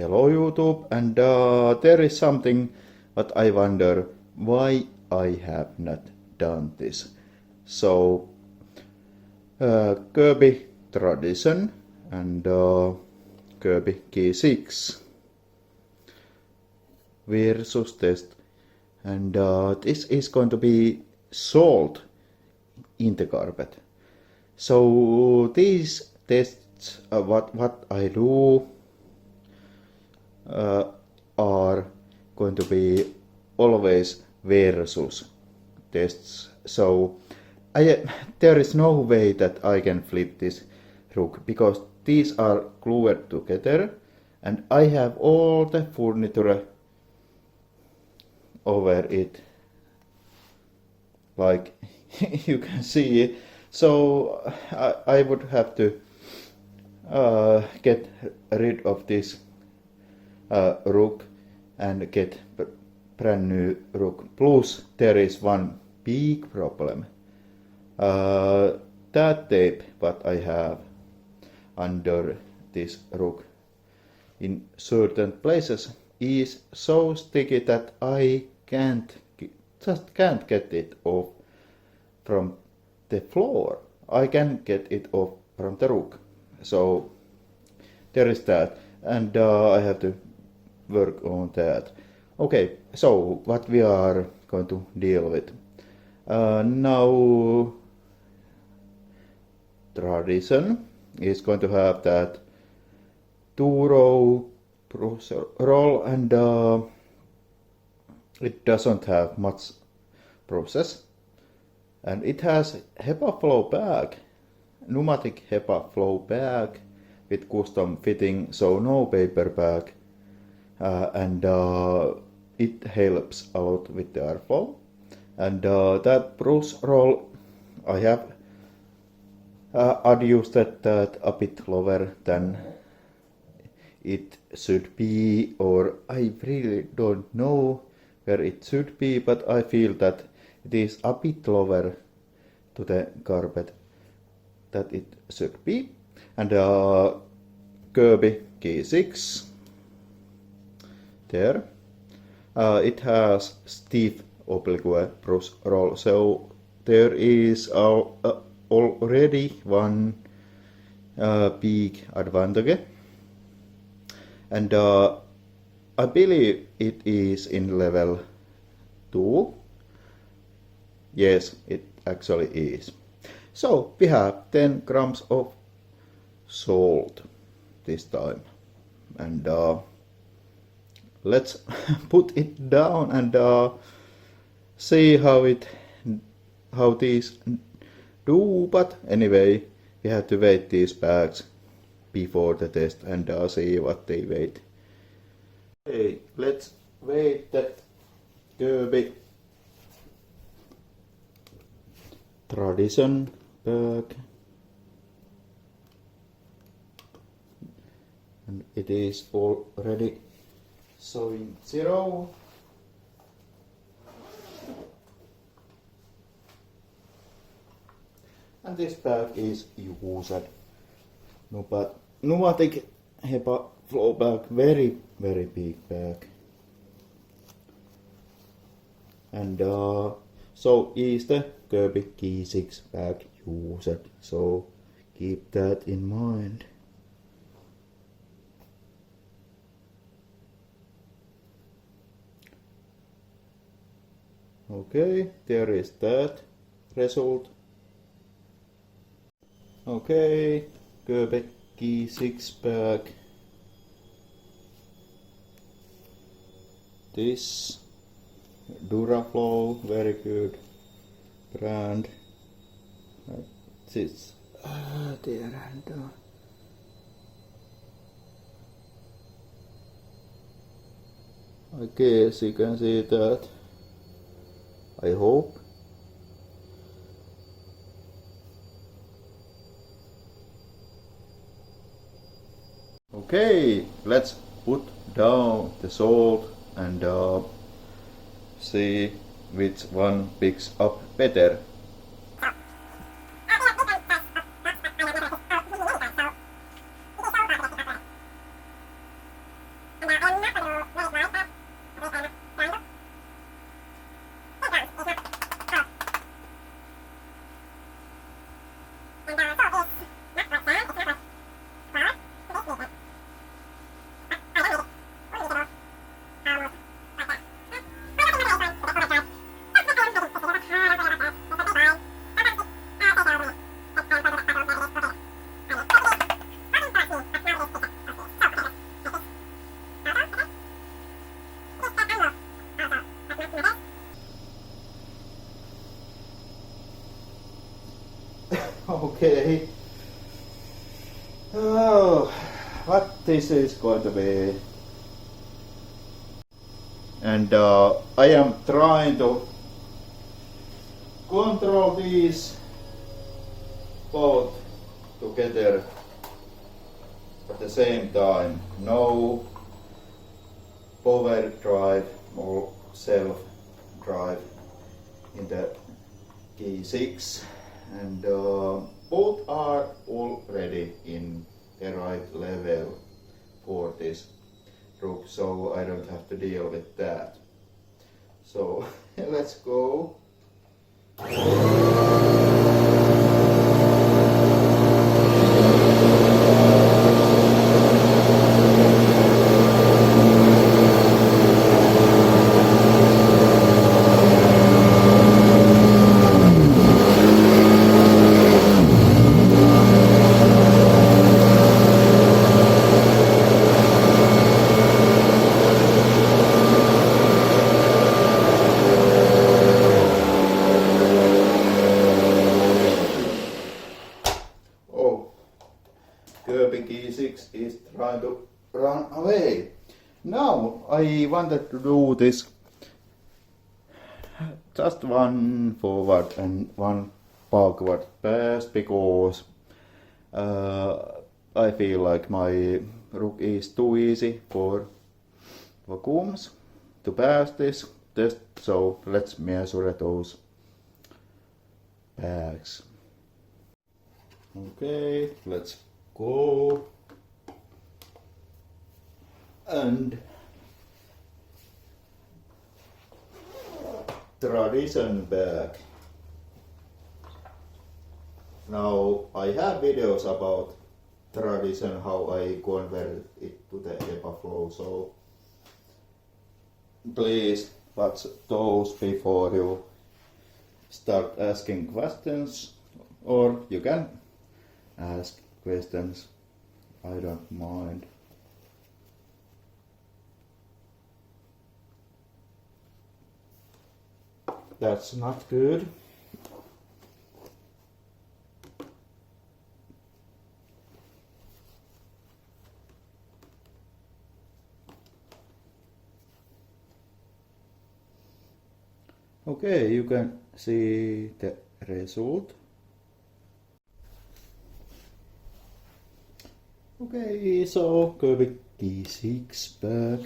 hello YouTube, and there is something that I wonder why I have not done this. So Kirby Tradition and Kirby Key 6 versus test, and this is going to be salt in the carpet. So these tests, what I do are going to be always versus tests. So there is no way that I can flip this rook because these are glued together and I have all the furniture over it, like you can see. So I would have to get rid of this rook and get brand new rook. Plus there is one big problem. That tape what I have under this rook in certain places is so sticky that I just can't get it off from the floor. I can get it off from the rook. So there is that, and I have to work on that. Okay, so what we are going to deal with now, Tradition is going to have that 2-row roll, and it doesn't have much process, and it has HEPA flow bag, pneumatic HEPA flow bag with custom fitting, so no paper bag, and it helps a lot with the airflow. And that brush roll, I have adjusted that a bit lower than it should be, or I really don't know where it should be, but I feel that it is a bit lower to the carpet that it should be. And Kirby Key 6 there, it has stiff oblique brush roll, so there is already one big advantage, and I believe it is in level 2. Yes, it actually is. So we have 10 grams of salt this time, and let's put it down and see how these do. But anyway, we have to weigh these bags before the test and see what they weigh. Okay, let's weigh the Kirby Tradition bag, and it is already showing 0. And this bag is used pneumatic HEPA flow bag, very big bag, and so is the Kirby Key 6 bag used, so keep that in mind. Okay, there is that result. Okay, Kirby Key 6 bag. This Duraflow, very good brand. This there, and I guess you can see that. I hope. Okay, let's put down the salt and see which one picks up better. Okay. Oh, what this is going to be. And I am trying to control these both together at the same time. No power drive or self drive in the key 6, and both are already in the right level for this rook, so I don't have to deal with that. So let's go. Kirby key 6 is trying to run away. Now I wanted to do this just one forward and one backward pass because I feel like my rook is too easy for vacuums to pass this test, so let's measure those bags. Okay, let's go. And tradition bag. Now I have videos about tradition, how I convert it to the EPA flow, so please watch those before you start asking questions, or you can ask questions, I don't mind. That's not good. Okay, you can see the result. Okay, so Kirby key 6 back,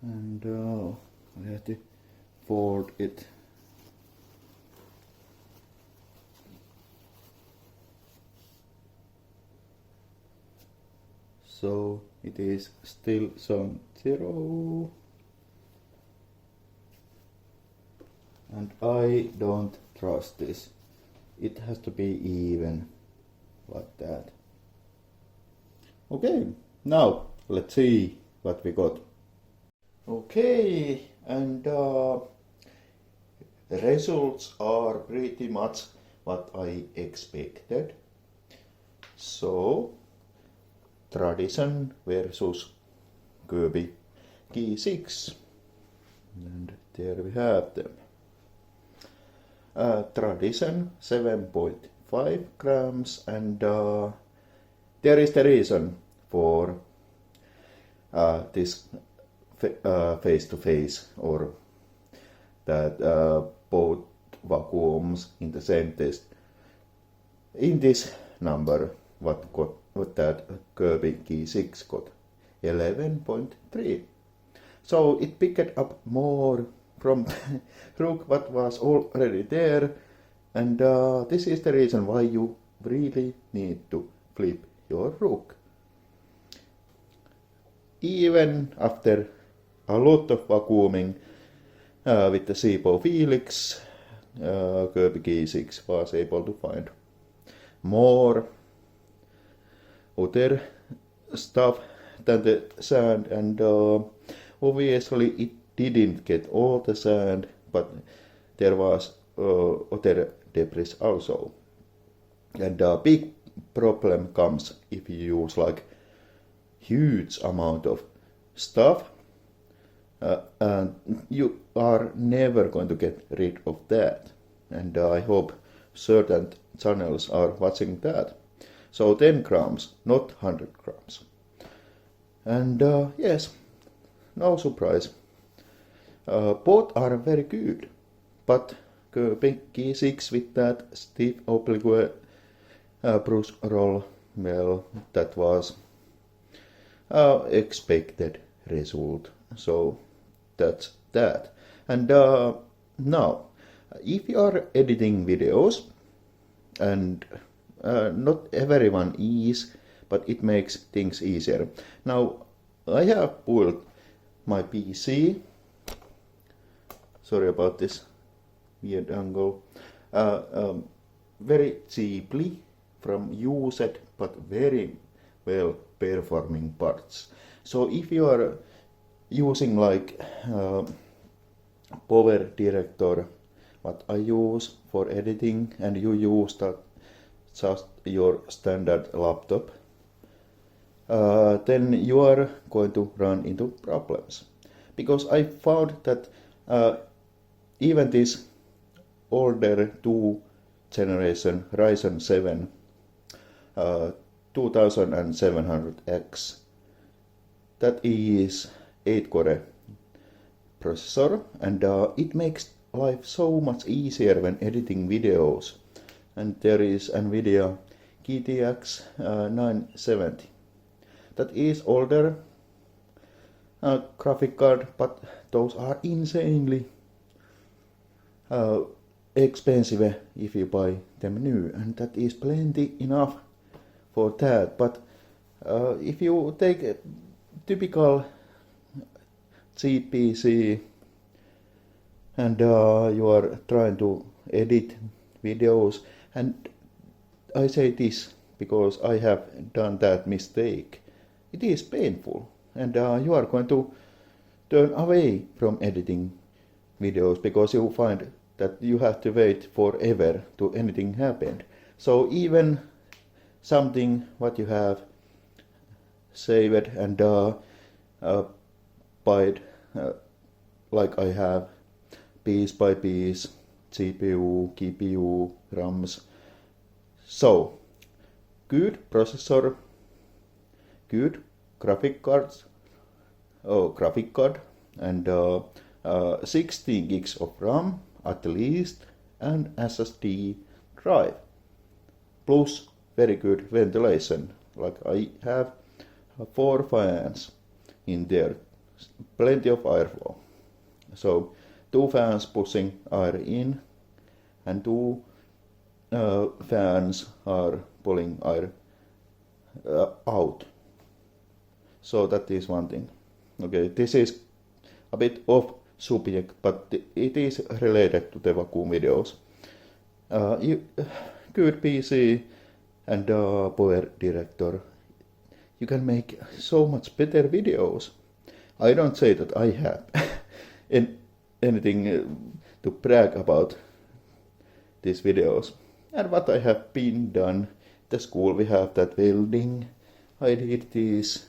and I have to fold it. So it is still zone 0, and I don't trust this. It has to be even like that. Okay, now let's see what we got. Okay, and the results are pretty much what I expected. So tradition versus Kirby key 6, and there we have them. Tradition 7.5 grams, and there is the reason for this face to face, or that both vacuums in the same test. In this number, what that Kirby key 6 got 11.3. So it picked up more from the rook what was already there, and this is the reason why you really need to flip your rook. Even after a lot of vacuuming with the Sipo Felix, Kirby key 6 was able to find more other stuff than the sand, and obviously it didn't get all the sand, but there was other debris also. And a big problem comes if you use like huge amount of stuff, and you are never going to get rid of that. And I hope certain channels are watching that. So 10 grams, not 100 grams. And yes, no surprise. Both are very good, but Kirby G6 with that stiff oblique brush roll, well, that was expected result. So that's that. And now, if you are editing videos, and not everyone is, but it makes things easier. Now, I have pulled my PC. Sorry about this weird angle. Very cheaply from used but very well performing parts. So if you are using like Power Director, what I use for editing, and you use that just your standard laptop, then you are going to run into problems. Because I found that even this older 2 generation Ryzen 7 2700X, that is 8-core processor, and it makes life so much easier when editing videos. And there is NVIDIA GTX 970. That is older graphic card, but those are insanely expensive if you buy them new, and that is plenty enough for that. But if you take a typical cheap PC and you are trying to edit videos, and I say this because I have done that mistake, it is painful, and you are going to turn away from editing videos because you find that you have to wait forever to anything happen. So even something what you have saved and bought, like I have, piece by piece, CPU, GPU, RAMs. So good processor, good graphic card, and 16 gigs of RAM at least, and SSD drive, plus very good ventilation. Like I have 4 fans in there, plenty of airflow. So 2 fans pushing air in, and 2 fans are pulling air out. So that is one thing. Okay, this is a bit off subject, but it is related to the vacuum videos. Good PC and Power Director, you can make so much better videos. I don't say that I have anything to brag about these videos. And what I have been done, the school we have that welding, I did these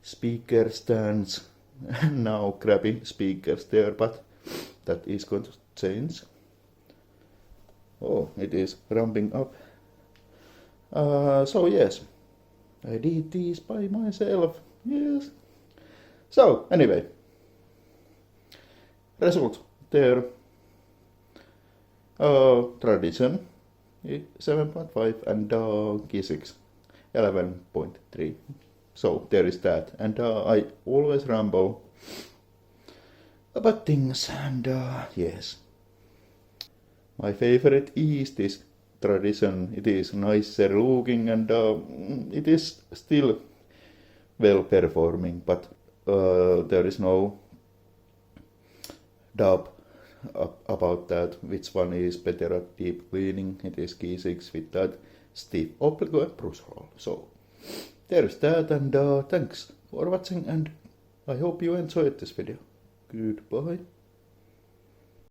speaker stands, and now crappy speakers there, but that is going to change. Oh, it is ramping up. So yes, I did these by myself, yes. So anyway, result there, tradition 7.5 and G6 11.3. So there is that, and I always ramble about things, and yes, my favorite is this tradition. It is nicer looking, and it is still well performing, but there is no doubt about that, which one is better at deep cleaning. It is G6 with that stiff oblique brush roll. So there's that, and thanks for watching, and I hope you enjoyed this video. Goodbye.